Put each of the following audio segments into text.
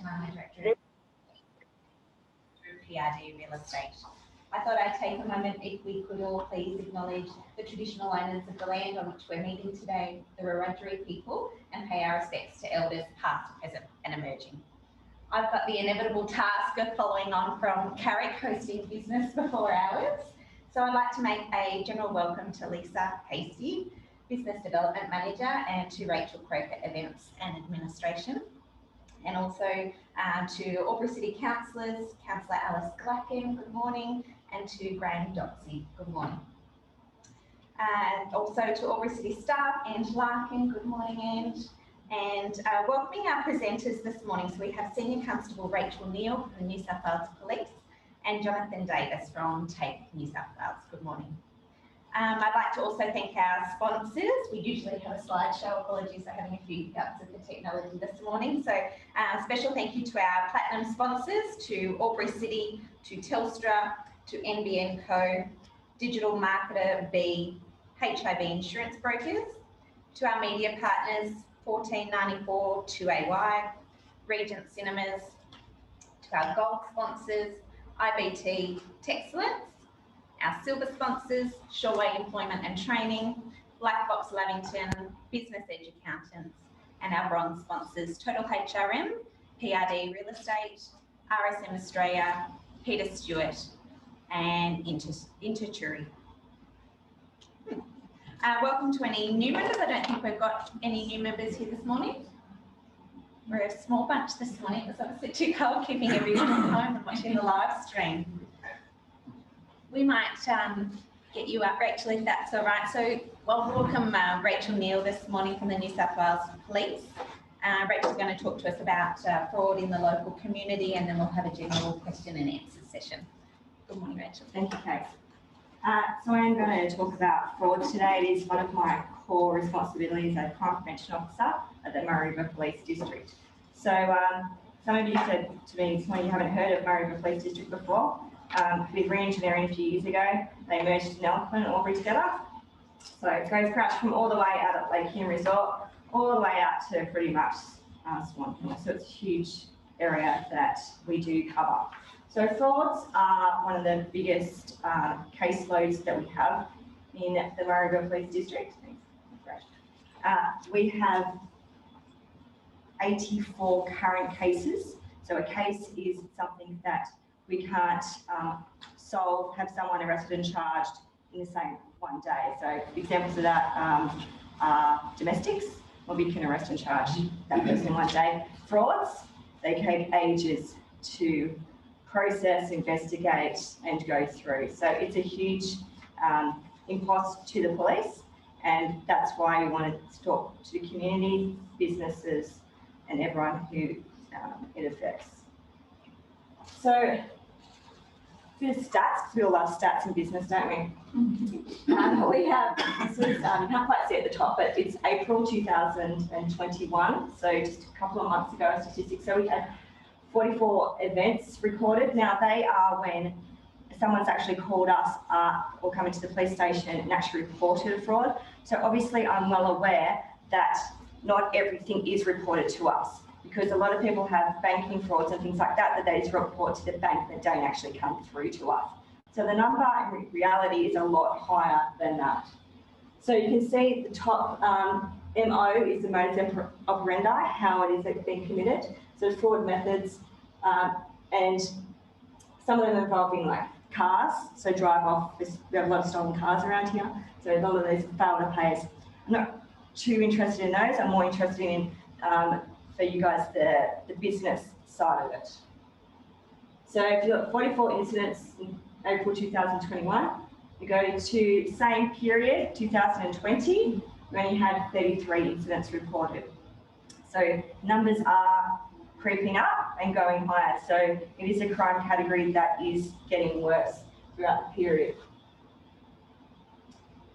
I'm the Director of PRD Real Estate. I thought I'd take a moment if we could all please acknowledge the traditional owners of the land on which we're meeting today, the Wiradjuri people, and pay our respects to elders past, present and emerging. I've got the inevitable task of following on from Carrick hosting business before hours. So I'd like to make a general welcome to Lisa Hasty, Business Development Manager, and to Rachel Croker, Events and Administration. And also to Albury City Councillors, Councillor Alice Glacken, good morning, and to Graham Doxey, good morning. And also to Albury City staff, Ange Larkin, good morning, Ange. And welcoming our presenters this morning, so we have Senior Constable Rachel Neal from the New South Wales Police and Jonathan Davis from TAFE New South Wales, good morning. I'd like to also thank our sponsors. We usually have a slideshow. Apologies for having a few hiccups of the technology this morning. So special thank you to our platinum sponsors, to Albury City, to Telstra, to NBN Co, Digital Marketer B, HIV Insurance Brokers, to our media partners, 1494 2AY, Regent Cinemas, to our gold sponsors, IBT Texcellence, our silver sponsors, Shoreway Employment and Training, Black Box Lavington, Business Edge Accountants, and our bronze sponsors, Total HRM, PRD Real Estate, RSM Australia, Peter Stewart, and Interturi. Welcome to any new members. I don't think we've got any new members here this morning. We're a small bunch this morning. It was obviously too cold keeping everyone at home and watching the live stream. We might get you up, Rachel, if that's all right. So we'll welcome Rachel Neal this morning from the New South Wales Police. Rachel's going to talk to us about fraud in the local community, and then we'll have a general question and answer session. Good morning, Rachel. Thank you, Kate. So I'm going to talk about fraud today. It is one of my core responsibilities as a crime prevention officer at the Murray River Police District. So some of you said to me this morning you haven't heard of Murray River Police District before. With re-engineering a few years ago, they merged Nelson and Albury together. So it goes pretty much from all the way out at Lake Hume Resort, all the way out to pretty much Swan Hill. So it's a huge area that we do cover. So frauds are one of the biggest caseloads that we have in the Murray River Police District. We have 84 current cases. So a case is something that we can't solve, have someone arrested and charged in the same one day. So examples of that are domestics, where we can arrest and charge that person in one day. Frauds, they take ages to process, investigate and go through. So it's a huge impost to the police, and that's why we wanted to talk to the community, businesses and everyone who it affects. So for the stats, because we all love stats in business, don't we? We have, so you can't quite see at the top, but it's April 2021, so just a couple of months ago, statistics. So we had 44 events recorded. Now they are when someone's actually called us or come into the police station and actually reported a fraud. So obviously I'm well aware that not everything is reported to us, because a lot of people have banking frauds and things like that they just report to the bank that don't actually come through to us. So the number in reality is a lot higher than that. So you can see the top MO is the modus operandi, how it is being committed. So fraud methods, and some of them involving like cars, so drive off. We have a lot of stolen cars around here, so a lot of those fail to pay us. I'm not too interested in those. I'm more interested in for you guys the business side of it. So if you've got 44 incidents in April 2021, you go to same period, 2020, we only had 33 incidents reported. So numbers are creeping up and going higher. So it is a crime category that is getting worse throughout the period.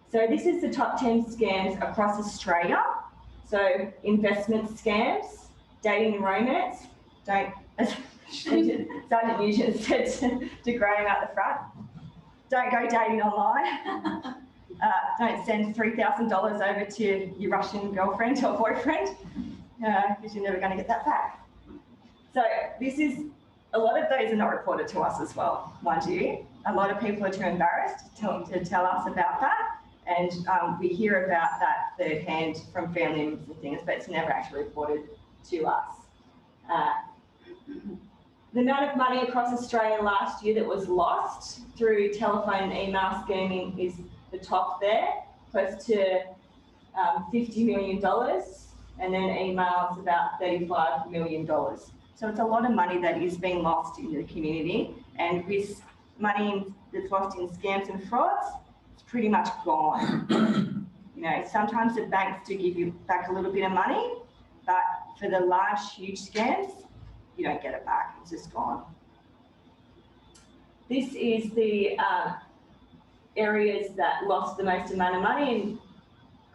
So this is the top 10 scams across Australia. So investment scams, dating and romance. Don't, as Sergeant Nugent said to Graham out the front, don't go dating online. Don't send $3,000 over to your Russian girlfriend or boyfriend, because you're never going to get that back. So a lot of those are not reported to us as well, mind you. A lot of people are too embarrassed to tell us about that. And we hear about that third hand from family members and things, but it's never actually reported to us. The amount of money across Australia last year that was lost through telephone and email scamming is the top there, close to $50 million, and then emails about $35 million. So it's a lot of money that is being lost in the community, and with money that's lost in scams and frauds, it's pretty much gone. You know, sometimes the banks do give you back a little bit of money, but for the large, huge scams, you don't get it back, it's just gone. This is the areas that lost the most amount of money, and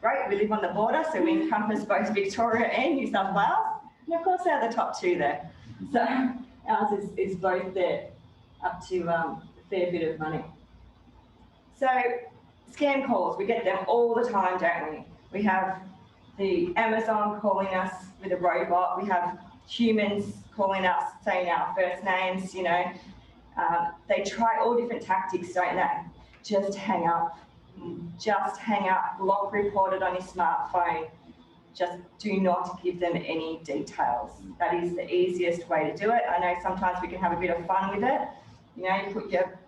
great, we live on the border, so we encompass both Victoria and New South Wales, and of course they're the top two there. So ours is both there, up to a fair bit of money. So scam calls, we get them all the time, don't we? We have the Amazon calling us with a robot, we have humans calling us, saying our first names, you know. They try all different tactics, don't they? Just hang up, block reported on your smartphone. Just do not give them any details. That is the easiest way to do it. I know sometimes we can have a bit of fun with it. You know, you put your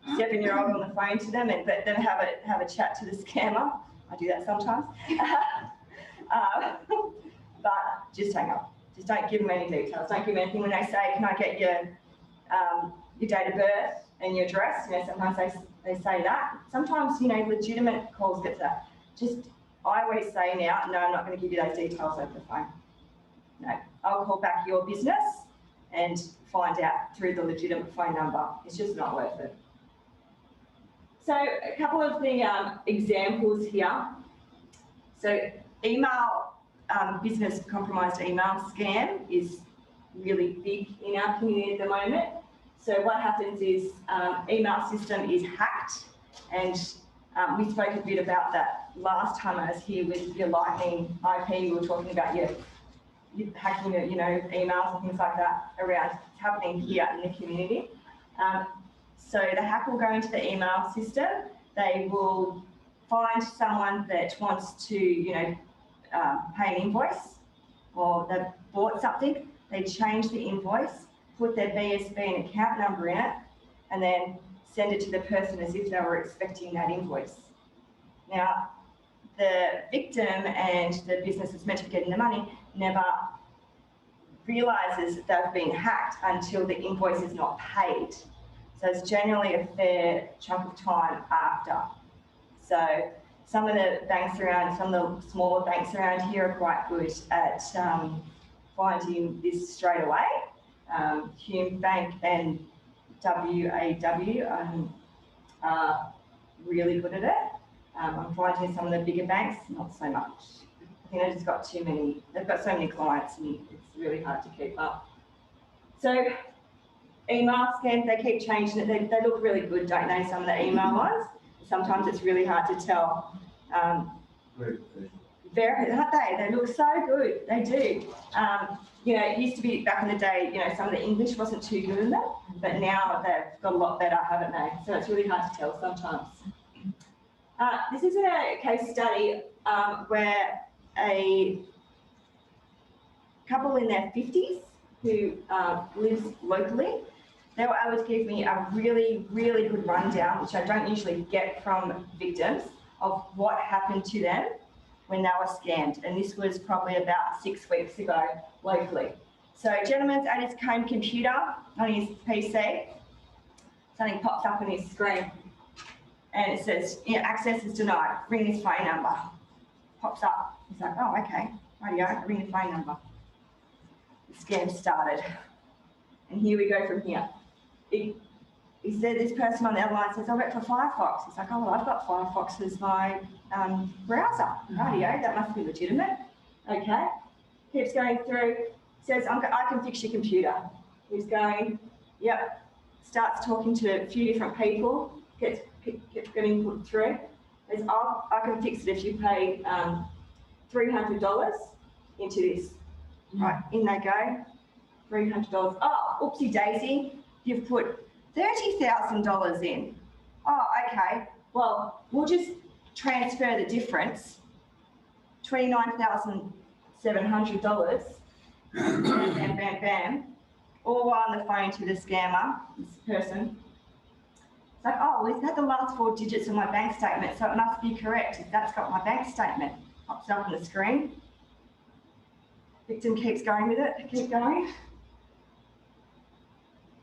7-year-old on the phone to them and let them have a chat to the scammer. I do that sometimes. But just hang up. Just don't give them any details. Don't give them anything when they say, can I get your date of birth and your address? You know, sometimes they say that. Sometimes, you know, legitimate calls get that. I always say now, no, I'm not going to give you those details over the phone. No, I'll call back your business and find out through the legitimate phone number. It's just not worth it. So a couple of the examples here. So email, business compromised email scam is really big in our community at the moment. So what happens is email system is hacked, and we spoke a bit about that last time I was here with your Lightning IP. We were talking about your hacking, you know, emails and things like that around happening here in the community. So the hack will go into the email system. They will find someone that wants to, you know, pay an invoice, or they've bought something. They change the invoice, put their BSB and account number in it, and then send it to the person as if they were expecting that invoice. Now, the victim and the business that's meant to be getting the money never realises that they've been hacked until the invoice is not paid. So it's generally a fair chunk of time after. So some of the banks around, some of the smaller banks around here are quite good at finding this straight away. Hume Bank and WAW are really good at it. I'm finding some of the bigger banks, not so much. I think they've just got too many, they've got so many clients and it's really hard to keep up. So email scams, they keep changing it. They look really good, don't they, some of the email ones? Sometimes it's really hard to tell. Very, aren't they? They look so good, they do. You know, it used to be back in the day, you know, some of the English wasn't too good in them, but now they've got a lot better, haven't they? So it's really hard to tell sometimes. This is a case study where a couple in their 50s who lives locally, they were able to give me a really, really good rundown, which I don't usually get from victims, of what happened to them when they were scammed. And this was probably about 6 weeks ago locally. So a gentleman's at his home computer on his PC, something pops up on his screen and it says, access is denied, ring this phone number. Pops up, he's like, oh, okay, rightio, ring the phone number. The scam started. And here we go from here. He said, this person on the other line says, I work for Firefox. He's like, oh, well, I've got Firefox as my browser. Rightio, that must be legitimate. Okay, keeps going through, says, I can fix your computer. He's going, yep, starts talking to a few different people, gets getting put through. Says, oh, I can fix it if you pay $300 into this. Right, in they go, $300. Oh, oopsie daisy, you've put $30,000 in. Oh, okay. Well, we'll just transfer the difference, $29,700, bam, bam, bam, bam, all while on the phone to the scammer, this person. It's like, oh, well, it's had the last 4 digits of my bank statement, so it must be correct if that's got my bank statement. Pops up on the screen. Victim keeps going with it, keep going.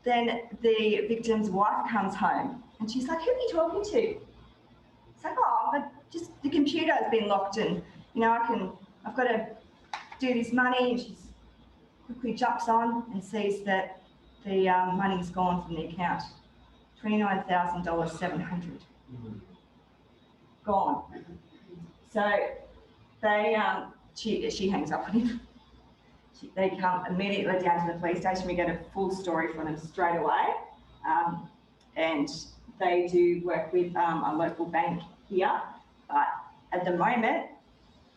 Then the victim's wife comes home and she's like, who are you talking to? It's like, oh, but just the computer has been locked and, you know, I've got to do this money. And she quickly jumps on and sees that the money's gone from the account. $29,700. Gone. So they, she hangs up on him. They come immediately down to the police station. We get a full story from them straight away. And they do work with a local bank here, but at the moment,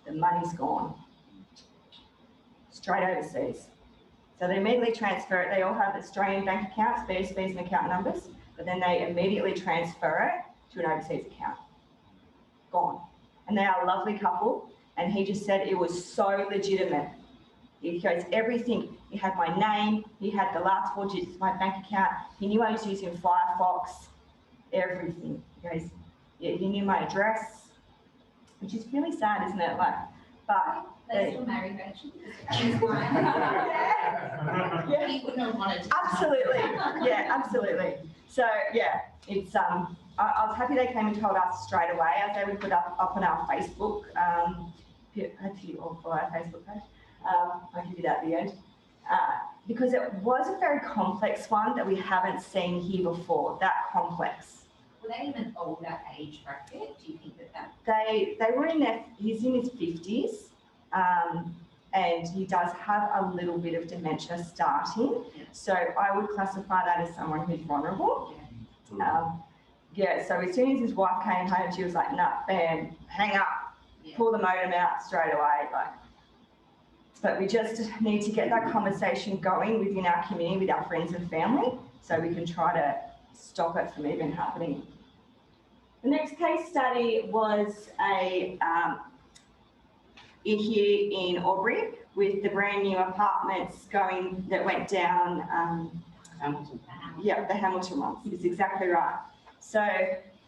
the money's gone straight overseas. So they immediately transfer it. They all have Australian bank accounts, BSBs and account numbers, but then they immediately transfer it to an overseas account. Gone. And they are a lovely couple, and he just said it was so legitimate. He goes, everything. He had my name, he had the last 4 digits of my bank account, he knew I was using Firefox, everything. He goes, yeah, he knew my address, which is really sad, isn't it? Like, but They're still married, Rachel. Yeah. He wouldn't have wanted to. Absolutely, yeah, absolutely. So yeah, it's I was happy they came and told us straight away. I was able to put up on our Facebook. Actually, all follow our Facebook page. I'll give you that at the end. Because it was a very complex one that we haven't seen here before, that complex. Were they even older age bracket? Do you think that? They were he's in his 50s, and he does have a little bit of dementia starting. Yeah. So I would classify that as someone who's vulnerable. Yeah, so as soon as his wife came home, she was like, nah, bam, hang up, pull the modem out straight away. But we just need to get that conversation going within our community, with our friends and family, so we can try to stop it from even happening. The next case study was here in Albury, with the brand new apartments that went down. Hamilton. Yeah, the Hamilton ones. It's exactly right. So,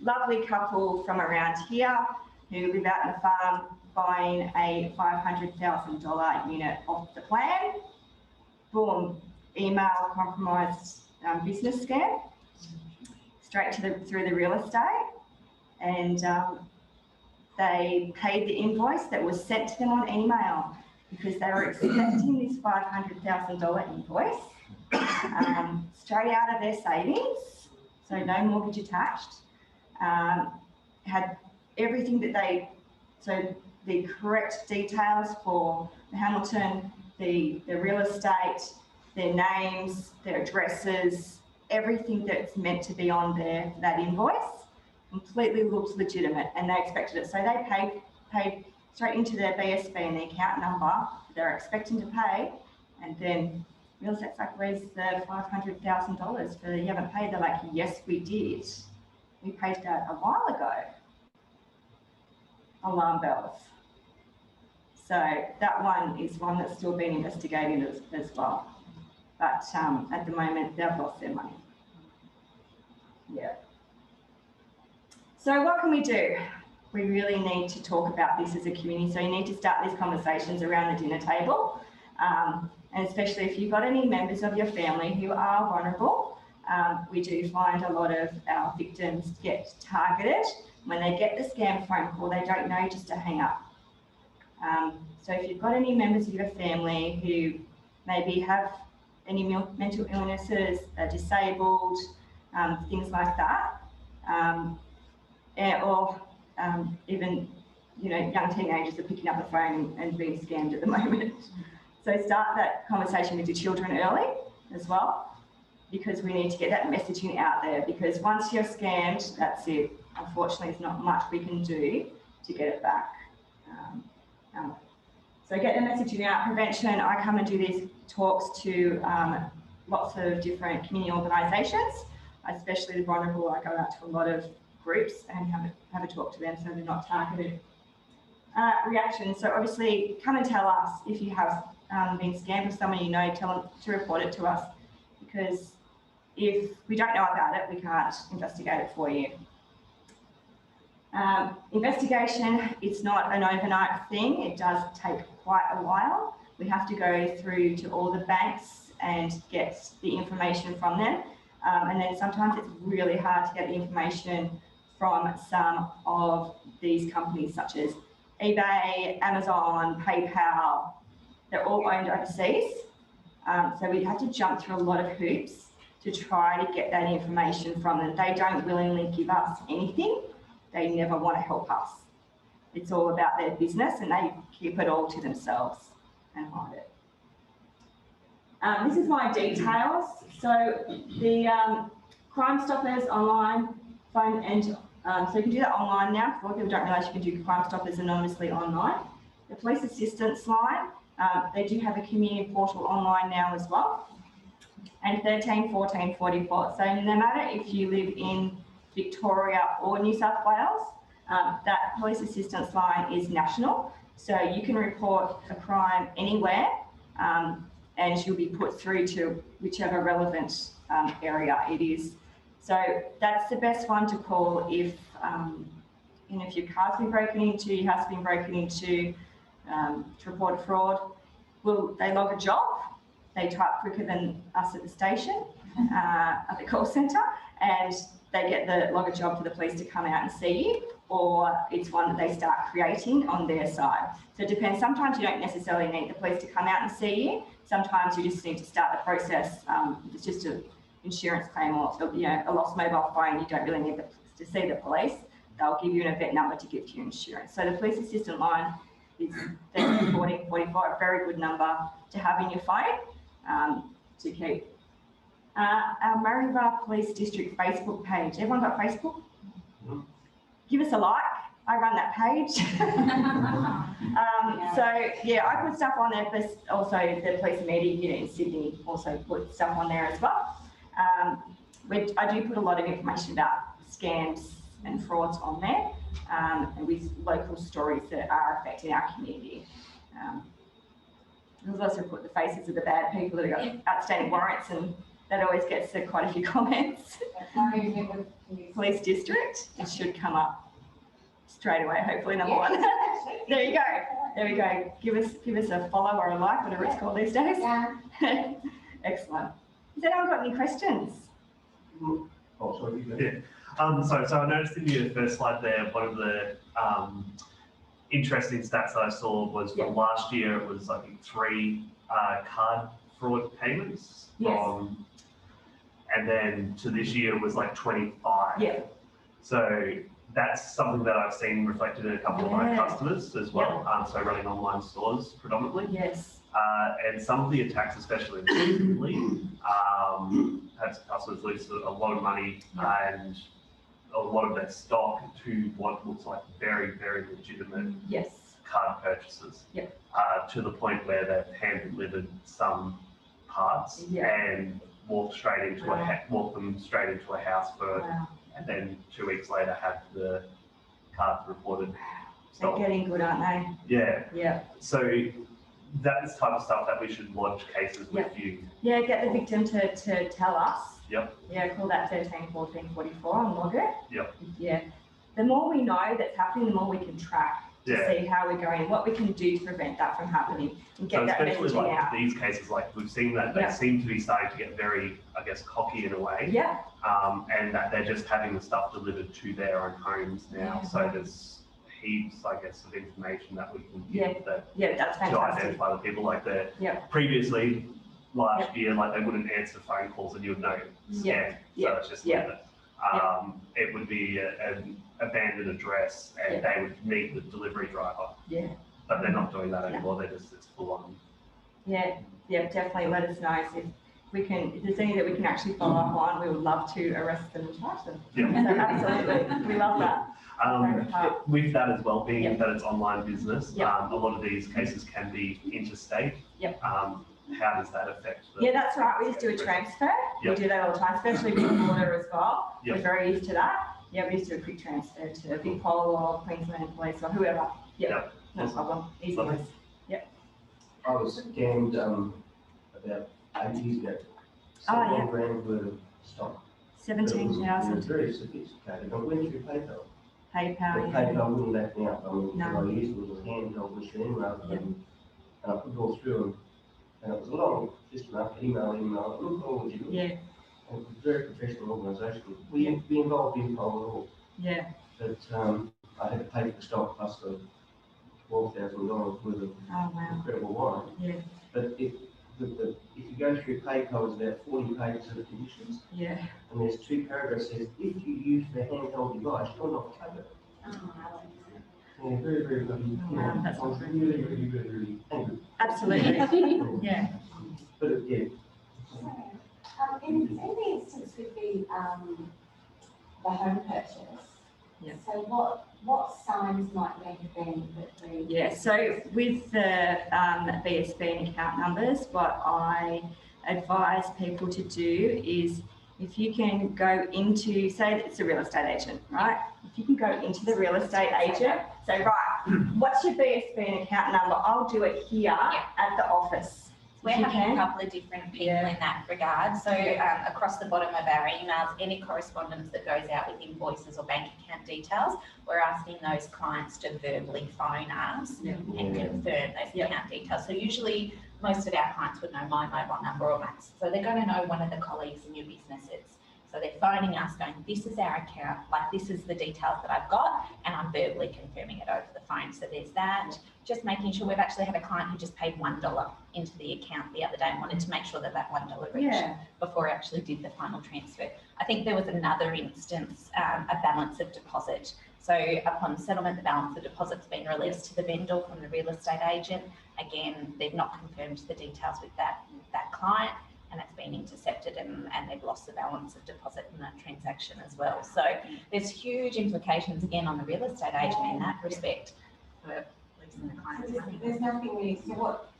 lovely couple from around here who live out in the farm, buying a $500,000 unit off the plan. Boom, email compromised business scam, straight through the real estate, and they paid the invoice that was sent to them on email because they were expecting this $500,000 invoice straight out of their savings, so no mortgage attached. Had everything that so the correct details for the Hamilton, the real estate, their names, their addresses, everything that's meant to be on there for that invoice completely looks legitimate, and they expected it. So they paid straight into their BSB and the account number they're expecting to pay, and then real estate's like, where's the $500,000 for you haven't paid? They're like, yes, we did. We paid that a while ago. Alarm bells. So that one is one that's still being investigated as well. But at the moment, they've lost their money. Yeah. So what can we do? We really need to talk about this as a community. So you need to start these conversations around the dinner table. And especially if you've got any members of your family who are vulnerable, we do find a lot of our victims get targeted. When they get the scam phone call, they don't know just to hang up. So if you've got any members of your family who maybe have any mental illnesses, are disabled, things like that, or even young teenagers are picking up the phone and being scammed at the moment. So start that conversation with your children early as well, because we need to get that messaging out there, because once you're scammed, that's it. Unfortunately, there's not much we can do to get it back. So get the messaging out. Prevention, I come and do these talks to lots of different community organisations, especially the vulnerable. I go out to a lot of groups and have a talk to them so they're not targeted. Reactions. So obviously, come and tell us if you have been scammed with someone you know, tell them to report it to us, because if we don't know about it, we can't investigate it for you. Investigation, it's not an overnight thing. It does take quite a while. We have to go through to all the banks and get the information from them. And then sometimes it's really hard to get the information from some of these companies such as eBay, Amazon, PayPal. They're all owned overseas. So we have to jump through a lot of hoops to try to get that information from them. They don't willingly give us anything. They never want to help us. It's all about their business and they keep it all to themselves and hide it. This is my details. So the Crime Stoppers online phone and so you can do that online now. A lot of people don't realise you can do Crime Stoppers anonymously online. The police assistance line, they do have a community portal online now as well. And 13 14 44. So no matter if you live in Victoria or New South Wales, that police assistance line is national. So you can report a crime anywhere and you'll be put through to whichever relevant area it is. So that's the best one to call if, if your car's been broken into, your house has been broken into, to report a fraud. Well, they log a job. They type quicker than us at the station, at the call centre, and they get the log a job for the police to come out and see you, or it's one that they start creating on their side. So it depends. Sometimes you don't necessarily need the police to come out and see you. Sometimes you just need to start the process. If it's just an insurance claim or a lost mobile phone, you don't really need to see the police. They'll give you an event number to give to your insurance. So the police assistant line is 13 14 44, a very good number to have in your phone to keep. Our Maryborough Police District Facebook page. Everyone got Facebook? Give us a like. I run that page. So yeah, I put stuff on there, but also the police media in Sydney also put stuff on there as well. I do put a lot of information about scams and frauds on there, and with local stories that are affecting our community. We've also put the faces of the bad people that have got outstanding warrants, and that always gets quite a few comments. Police District, it should come up straight away, hopefully, number one. There you go. There we go. Give us a follow or a like, whatever it's called these days. Yeah. Excellent. Has anyone got any questions? Oh, sorry. Yeah. So I noticed in your first slide there, one of the interesting stats that I saw was from last year, it was I think 3 card fraud payments. And then to this year was like 25. Yeah. So that's something that I've seen reflected in a couple of my customers as well. So running online stores predominantly. Yes. And some of the attacks, especially recently, have customers lose a lot of money and a lot of their stock to what looks like very, very legitimate card purchases. To the point where they've hand-delivered some parts and walk them straight into a house and then 2 weeks later have the cards reported. They're getting good, aren't they? Yeah. Yeah. So that's the type of stuff that we should lodge cases with you. Yeah, get the victim to tell us. Yep. Yeah, call that 13 14 44 and log it. Yep. Yeah. The more we know that's happening, the more we can track to see how we're going, what we can do to prevent that from happening and get that messaging out. These cases, like we've seen that they seem to be starting to get very, I guess, cocky in a way. Yeah. And that they're just having the stuff delivered to their own homes now. So there's heaps, I guess, of information that we can give that's fantastic. to identify the people. Like previously, last year, like they wouldn't answer phone calls and you would know scam. So it's just it would be an abandoned address and they would meet the delivery driver. Yeah. But they're not doing that anymore. They're just, it's full on. Yeah, definitely let us know if there's any that we can actually follow up on. We would love to arrest them and charge them. Yeah. So absolutely, we love that. With that as well, being that it's online business, a lot of these cases can be interstate. how does that affect the? Yeah, that's right. We just do a transfer. We Yep. do that all the time, especially with the border as well. Yep. We're very used to that. Yeah, we just do a quick transfer to Big Pole or Queensland Police or whoever. Yeah, Yep. no problem. Easy Lovely. ones. I was scammed about 8 years ago. Oh, yeah. 17 grand worth of stock. But it was 17,000 very sophisticated. I went through PayPal. But PayPal. Yeah. PayPal wouldn't let me up. I mean, No. what I used was a handheld machine rather Yep. than, and I put it all through and it was a long system after email, look, what would you do? Yeah, And it was a very professional organisation. We involved in Pole at all. yeah. But I had to pay for the stock plus the $12,000 worth of Oh, wow. incredible wine. Yeah, But if you go through PayPal, it's about 40 pages of conditions, yeah. and there's 2 paragraphs that says, if you use the handheld device, you're not covered. Yeah, very, very lucky. Oh, wow, that's I was awesome. really, really, really, really angry. Absolutely. Yeah. But yeah, In the instance with the home purchase. Yeah. So what signs might there have been that we? Yeah, so with the BSB and account numbers, what I advise people to do is if you can go into, say it's a real estate agent, right? If you can go into the real estate agent, say, right, what's your BSB and account number? I'll do it here at the office. We're If you having a can. couple of different people in that regard. So across the bottom of our emails, any correspondence that goes out with invoices or bank account details, we're asking those clients to verbally phone us and confirm those account details. So usually most of our clients would know my mobile number or Matt's. So they're going to know one of the colleagues in your businesses. So they're phoning us going, this is our account, like this is the details that I've got, and I'm verbally confirming it over the phone. So there's that. Just making sure. We've actually had a client who just paid $1 into the account the other day and wanted to make sure that that $1 reached before I actually did the final transfer. I think there was another instance, a balance of deposit. So upon settlement, the balance of deposit's been released to the vendor from the real estate agent. Again, they've not confirmed the details with that client, and it's been intercepted and they've lost the balance of deposit in that transaction as well. So there's huge implications again on the real estate agent in that respect for losing the client's money. There's nothing really, so what,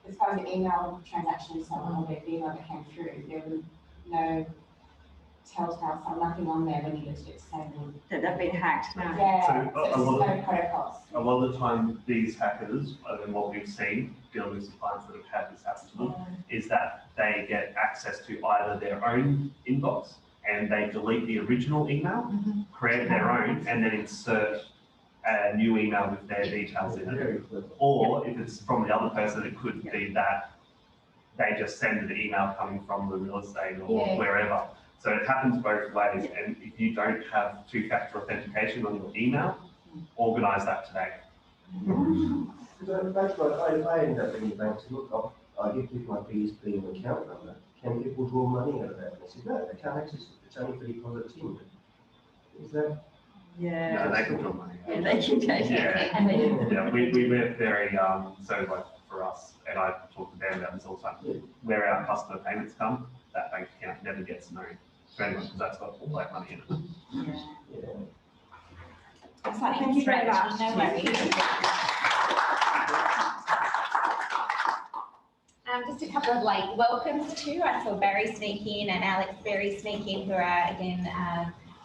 as far as the email transaction and so on, or the email that came through, there was no telltale, so nothing on there when you looked at it saying. That they've been hacked. No. Yeah, So, so it's just no protocols. A lot of the time, these hackers, and what we've seen dealing with some clients that have had this happen to them, is that they get access to either their own inbox and they delete the original email, create their own, and then insert a new email with their details in it. very clever. Or if it's from the other person, it could be that they just send an email coming from the real estate or wherever. So it happens both ways, and if you don't have 2-factor authentication on your email, organise that today. So that's right, I end up in the bank and look, I give people my BSB and account number. Can people draw money out of that? And I said, no, they can't access it. It's only for deposits in. Is that? Yeah. No, they can draw money. Yeah, they can take it. Yeah, we're very, so like for us, and I talk to Dan about this all the time, where our customer payments come, that bank account never gets known to anyone because that's got all that money in it. Yeah. Thank you very much. No worries. Just a couple of late welcomes too. I saw Barry sneak in and Alex Berry sneak in, who are again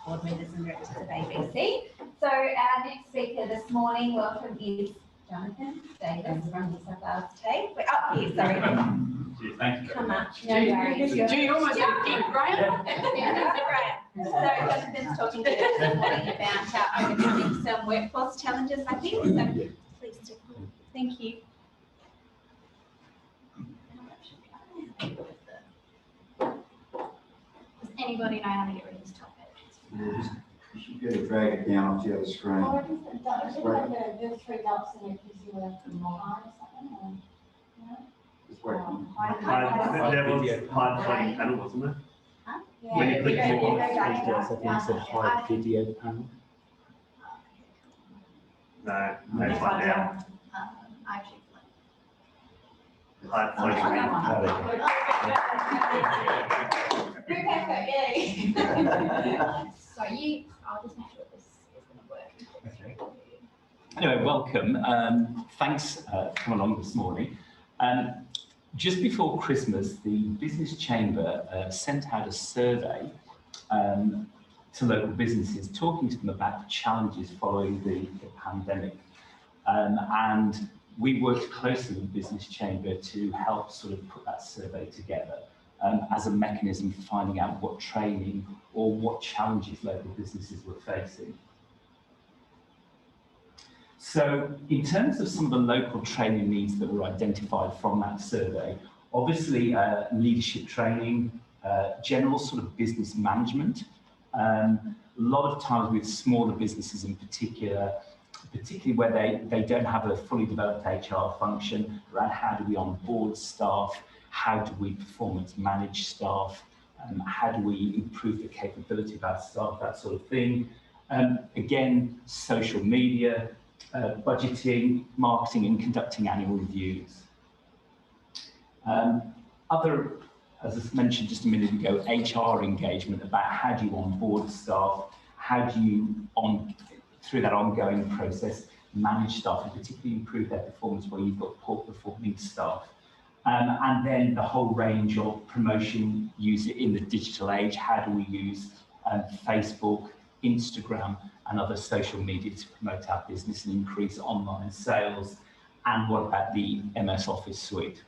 board members and directors of ABC. So our next speaker this morning, welcome, is Jonathan Davis from New South Wales TAFE. We're up here, sorry. Thank you. Come up, no worries. Gee, almost a big grant. So Jonathan's talking to us this morning about overcoming some workforce challenges, I think. So please do. Thank you. Does anybody know how to get rid of this topic? You should be able to drag it down onto the other screen. Or is it, does it have the 3 dots and it gives you a line or something, or? No? It's working. There was hard playing panel, wasn't there? Huh? When you click Yeah, more, yeah, yeah, Yes, I think it's a hard video panel. No, it's like down. I actually. Hard floating. Group effort, yay. So I'll just make sure this is going to work. Anyway, welcome. Thanks for coming along this morning. Just before Christmas, the Business Chamber sent out a survey to local businesses, talking to them about the challenges following the pandemic. And we worked closely with the Business Chamber to help sort of put that survey together as a mechanism for finding out what training or what challenges local businesses were facing. So in terms of some of the local training needs that were identified from that survey, obviously leadership training, general sort of business management, a lot of times with smaller businesses in particular, particularly where they don't have a fully developed HR function, around how do we onboard staff, how do we performance manage staff, how do we improve the capability of our staff, that sort of thing. Again, social media, budgeting, marketing, and conducting annual reviews. Other, as I mentioned just a minute ago, HR engagement, about how do you onboard staff, how do you, through that ongoing process, manage staff and particularly improve their performance where you've got poor performing staff. And then the whole range of promotion, use it in the digital age. How do we use Facebook, Instagram, and other social media to promote our business and increase online sales? And what about the MS Office suite?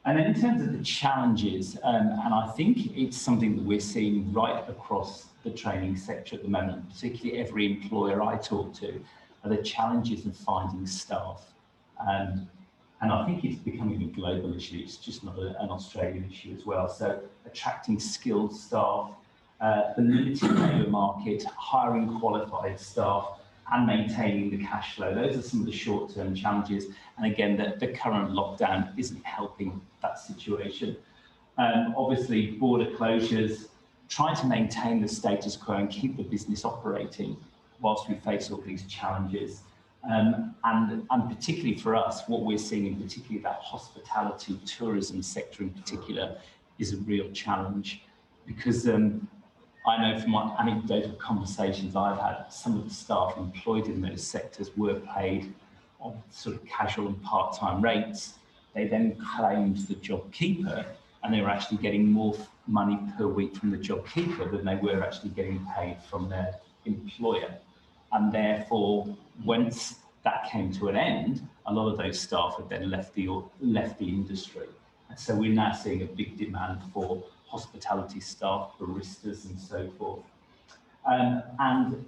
And then in terms of the challenges, and I think it's something that we're seeing right across the training sector at the moment, particularly every employer I talk to, are the challenges of finding staff. And I think it's becoming a global issue. It's just not an Australian issue as well. So attracting skilled staff, the limited labour market, hiring qualified staff, and maintaining the cash flow. Those are some of the short-term challenges. And again, the current lockdown isn't helping that situation. Obviously, border closures, trying to maintain the status quo and keep the business operating whilst we face all these challenges. And particularly for us, what we're seeing in particularly that hospitality, tourism sector in particular is a real challenge, because I know from my anecdotal conversations I've had, some of the staff employed in those sectors were paid on sort of casual and part-time rates. They then claimed the JobKeeper, and they were actually getting more money per week from the JobKeeper than they were actually getting paid from their employer. And therefore, once that came to an end, a lot of those staff had then left the industry. And so we're now seeing a big demand for hospitality staff, baristas, and so forth. And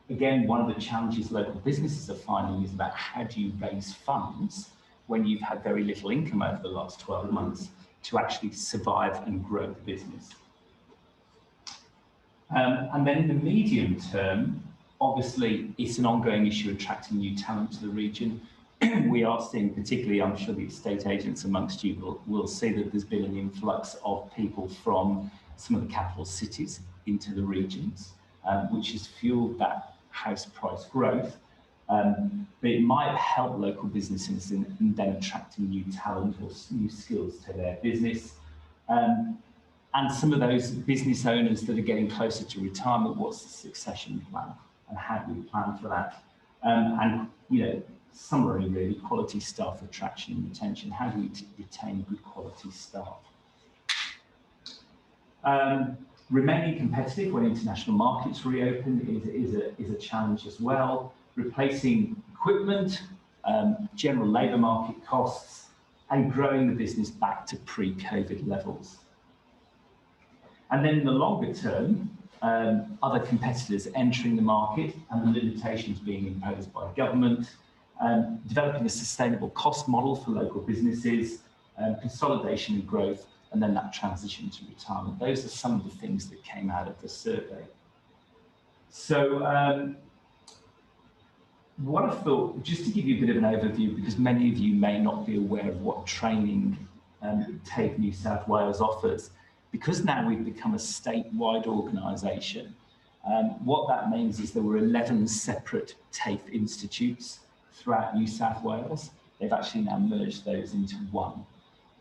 again, one of the challenges local businesses are finding is about how do you raise funds when you've had very little income over the last 12 months to actually survive and grow the business. And then in the medium term, obviously, it's an ongoing issue attracting new talent to the region. We are seeing, particularly, I'm sure the estate agents amongst you will see that there's been an influx of people from some of the capital cities into the regions, which has fueled that house price growth. But it might help local businesses in then attracting new talent or new skills to their business. And some of those business owners that are getting closer to retirement, what's the succession plan and how do we plan for that? And, you know, summary really, quality staff attraction and retention. How do we retain good quality staff? Remaining competitive when international markets reopen is a challenge as well. Replacing equipment, general labour market costs, and growing the business back to pre-COVID levels. And then in the longer term, other competitors entering the market and the limitations being imposed by government, developing a sustainable cost model for local businesses, consolidation and growth, and then that transition to retirement. Those are some of the things that came out of the survey. So what I thought, just to give you a bit of an overview, because many of you may not be aware of what training TAFE New South Wales offers, because now we've become a statewide organisation, what that means is there were 11 separate TAFE institutes throughout New South Wales. They've actually now merged those into one.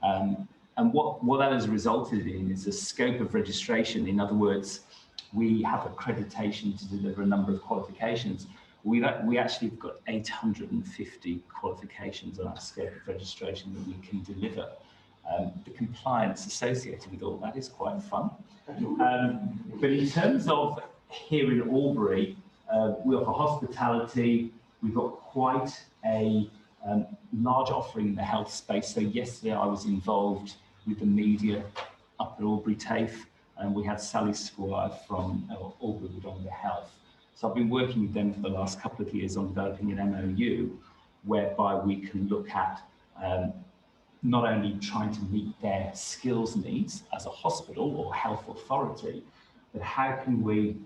And what that has resulted in is a scope of registration. In other words, we have accreditation to deliver a number of qualifications, we actually have got 850 qualifications on our scope of registration that we can deliver. The compliance associated with all that is quite fun. But in terms of here in Albury, we offer hospitality. We've got quite a large offering in the health space. So yesterday I was involved with the media up at Albury TAFE, and we had Sally Squire from Albury Wodonga Health. So I've been working with them for the last couple of years on developing an MOU whereby we can look at not only trying to meet their skills needs as a hospital or health authority, but how can we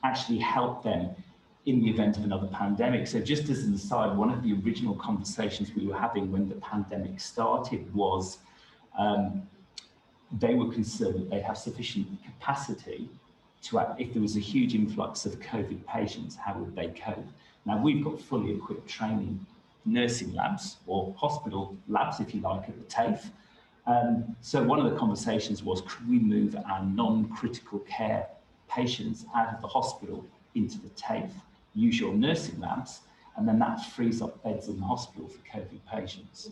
actually help them in the event of another pandemic. So just as an aside, one of the original conversations we were having when the pandemic started was they were concerned that they have sufficient capacity to, if there was a huge influx of COVID patients, how would they cope? Now, we've got fully equipped training nursing labs, or hospital labs, if you like, at the TAFE. So one of the conversations was, could we move our non-critical care patients out of the hospital into the TAFE, use your nursing labs, and then that frees up beds in the hospital for COVID patients.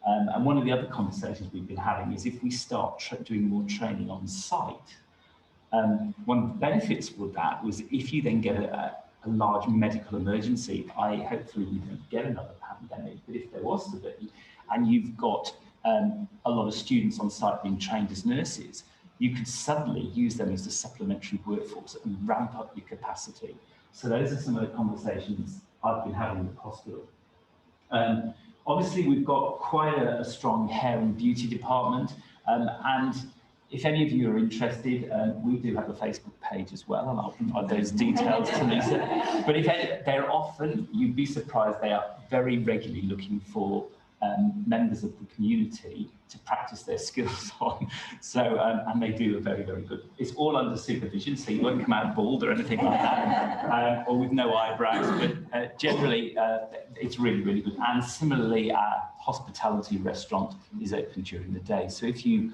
And one of the other conversations we've been having is if we start doing more training on site, one of the benefits with that was if you then get a large medical emergency, hopefully we don't get another pandemic, but if there was to be, and you've got a lot of students on site being trained as nurses, you could suddenly use them as a supplementary workforce and ramp up your capacity. So those are some of the conversations I've been having with the hospital. Obviously, we've got quite a strong hair and beauty department, and if any of you are interested, we do have a Facebook page as well, and I'll provide those details to Lisa. But they're often, you'd be surprised, they are very regularly looking for members of the community to practice their skills on. So, and they do a very, very good. It's all under supervision, so you won't come out bald or anything like that, or with no eyebrows. But generally, it's really, really good. And similarly, our hospitality restaurant is open during the day. So if you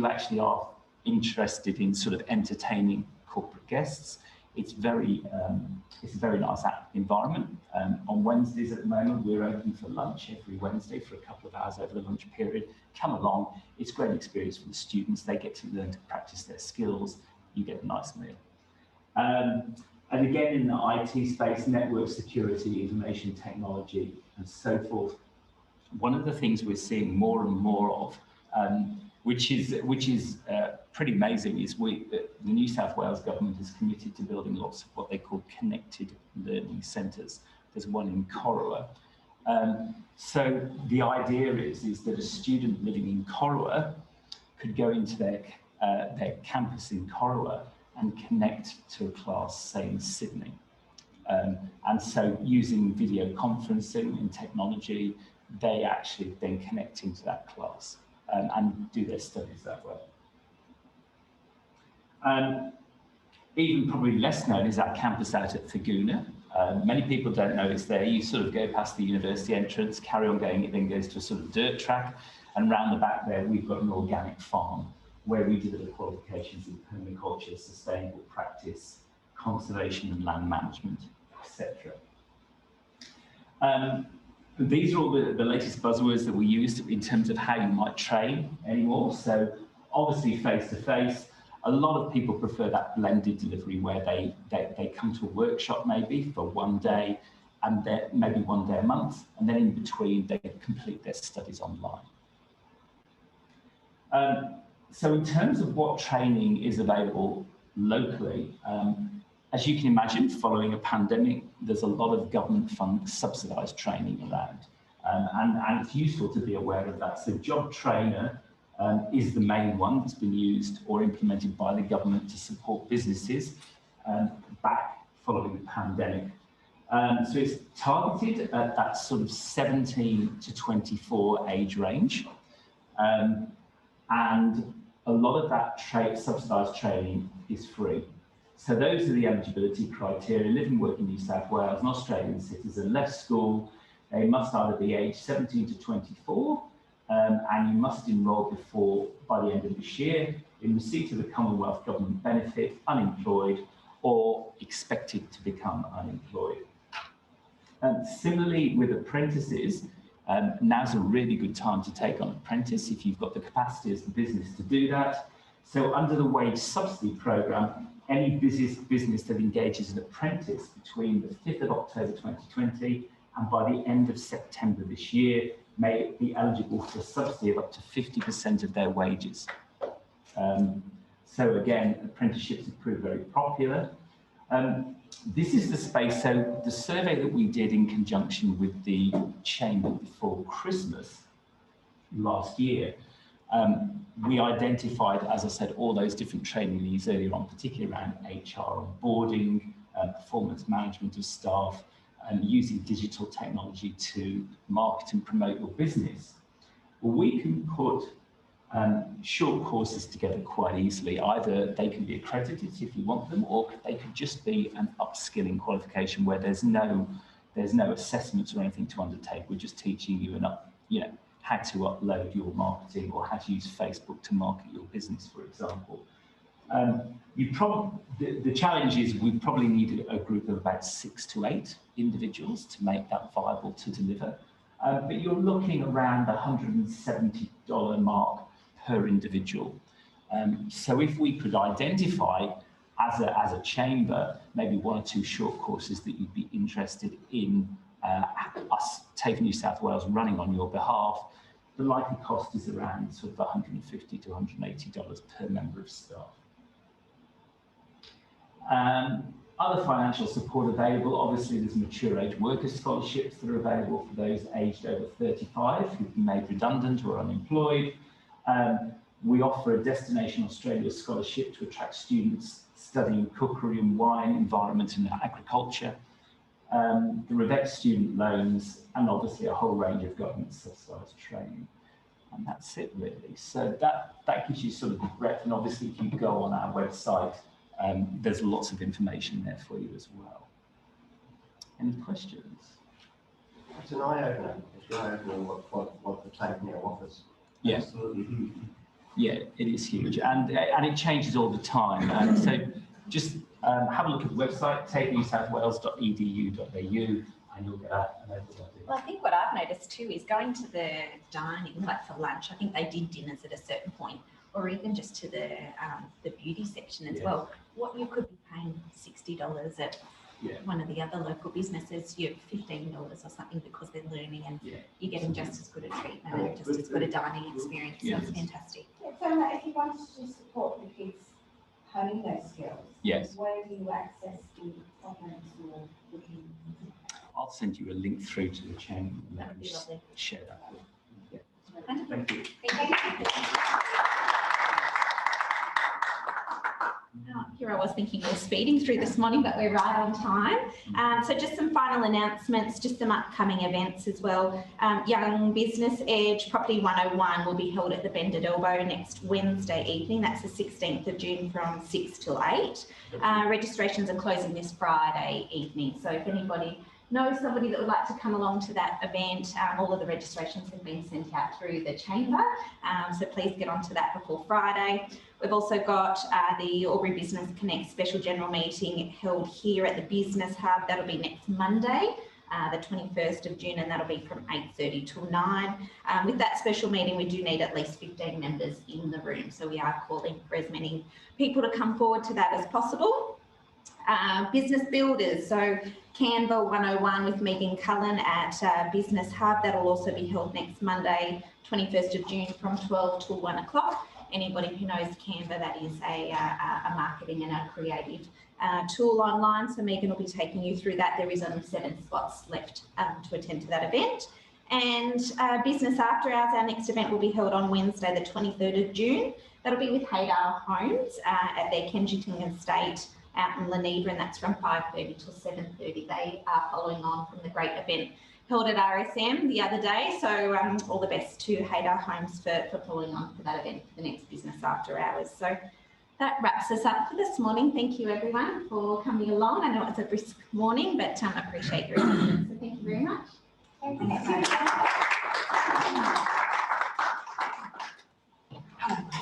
actually are interested in sort of entertaining corporate guests, it's a very nice environment. On Wednesdays at the moment, we're open for lunch every Wednesday for a couple of hours over the lunch period. Come along. It's a great experience for the students. They get to learn to practice their skills. You get a nice meal. And again, in the IT space, network security, information technology, and so forth. One of the things we're seeing more and more of, which is pretty amazing, is the New South Wales government is committed to building lots of what they call connected learning centres. There's one in Corowa. So the idea is that a student living in Corowa could go into their campus in Corowa and connect to a class, say, in Sydney. And so using video conferencing and technology, they actually then connect into that class and do their studies that way. Even probably less known is our campus out at Thaguna. Many people don't know it's there. You sort of go past the university entrance, carry on going, it then goes to a sort of dirt track, and round the back there we've got an organic farm where we deliver qualifications in permaculture, sustainable practice, conservation and land management, etc. These are all the latest buzzwords that we use in terms of how you might train anymore. So obviously face-to-face. A lot of people prefer that blended delivery where they come to a workshop maybe for one day and then maybe one day a month, and then in between they complete their studies online. So in terms of what training is available locally, as you can imagine, following a pandemic, there's a lot of government-funded subsidised training around, and it's useful to be aware of that. So Job Trainer is the main one that's been used or implemented by the government to support businesses back following the pandemic. So it's targeted at that sort of 17 to 24 age range, and a lot of that subsidised training is free. So those are the eligibility criteria: live and work in New South Wales, an Australian citizen, left school. They must either be aged 17 to 24, and you must enrol by the end of this year, in receipt of a Commonwealth Government benefit, unemployed, or expected to become unemployed. Similarly with apprentices, now's a really good time to take on an apprentice if you've got the capacity as the business to do that. So under the wage subsidy programme, any business that engages an apprentice between the 5th of October 2020 and by the end of September this year may be eligible for a subsidy of up to 50% of their wages. So again, apprenticeships have proved very popular. This is the space, so the survey that we did in conjunction with the Chamber before Christmas last year, we identified, as I said, all those different training needs earlier on, particularly around HR onboarding, performance management of staff, and using digital technology to market and promote your business. Well, we can put short courses together quite easily. Either they can be accredited if you want them, or they could just be an upskilling qualification where there's no assessments or anything to undertake. We're just teaching you how to upload your marketing or how to use Facebook to market your business, for example. The challenge is we probably need a group of about 6 to 8 individuals to make that viable to deliver. But you're looking around the $170 mark per individual. So if we could identify as a chamber, maybe 1 or 2 short courses that you'd be interested in us, TAFE New South Wales, running on your behalf, the likely cost is around sort of $150 to $180 per member of staff. Other financial support available, obviously there's mature age worker scholarships that are available for those aged over 35 who've been made redundant or unemployed. We offer a Destination Australia scholarship to attract students studying cookery and wine, environment and agriculture. The REVEX student loans, and obviously a whole range of government subsidised training. And that's it really. So that gives you sort of the breadth, and obviously if you go on our website, there's lots of information there for you as well. Any questions? It's an eye-opener. It's an eye-opener what the TAFE now offers. Yeah. Absolutely huge. Yeah, it is huge, and it changes all the time. So just have a look at the website, tafenewsouthwales.edu.au, and you'll get an overview. Well, I think what I've noticed too is going to the dining, like for lunch. I think they did dinners at a certain point, or even just to the beauty section as well. What you could be paying $60 at one of the other local businesses, you're $15 or something because they're learning, and you're getting just as good a treatment and just as good a dining experience. So it's fantastic. Yeah, so if you wanted to support the kids honing those skills, where do you access the programs you're looking at? I'll send you a link through to the channel and That would be lovely. share that with you. Thank you. Thank you. Here I was thinking we were speeding through this morning, but we're right on time. So just some final announcements, just some upcoming events as well. Young Business Edge Property 101 will be held at the Bended Elbow next Wednesday evening. That's the 16th of June from 6 till 8. Registrations are closing this Friday evening. So if anybody knows somebody that would like to come along to that event, all of the registrations have been sent out through the chamber, so please get onto that before Friday. We've also got the Albury Business Connect special general meeting held here at the Business Hub. That'll be next Monday, the 21st of June, and that'll be from 8:30 till 9. With that special meeting, we do need at least 15 members in the room, so we are calling for as many people to come forward to that as possible. Business Builders, so Canva 101 with Megan Cullen at Business Hub. That'll also be held next Monday, 21st of June from 12 till 1 o'clock. Anybody who knows Canva, that is a marketing and a creative tool online. So Megan will be taking you through that. There is only 7 spots left to attend to that event. And Business After Hours, our next event will be held on Wednesday, the 23rd of June. That'll be with Haydale Homes at their Kensington estate out in Leneva, and that's from 5:30 till 7:30. They are following on from the great event held at RSM the other day. So all the best to Haydale Homes for following on for that event for the next Business After Hours. So that wraps us up for this morning. Thank you everyone for coming along. I know it's a brisk morning, but I appreciate your attendance. So thank you very much. Thank you.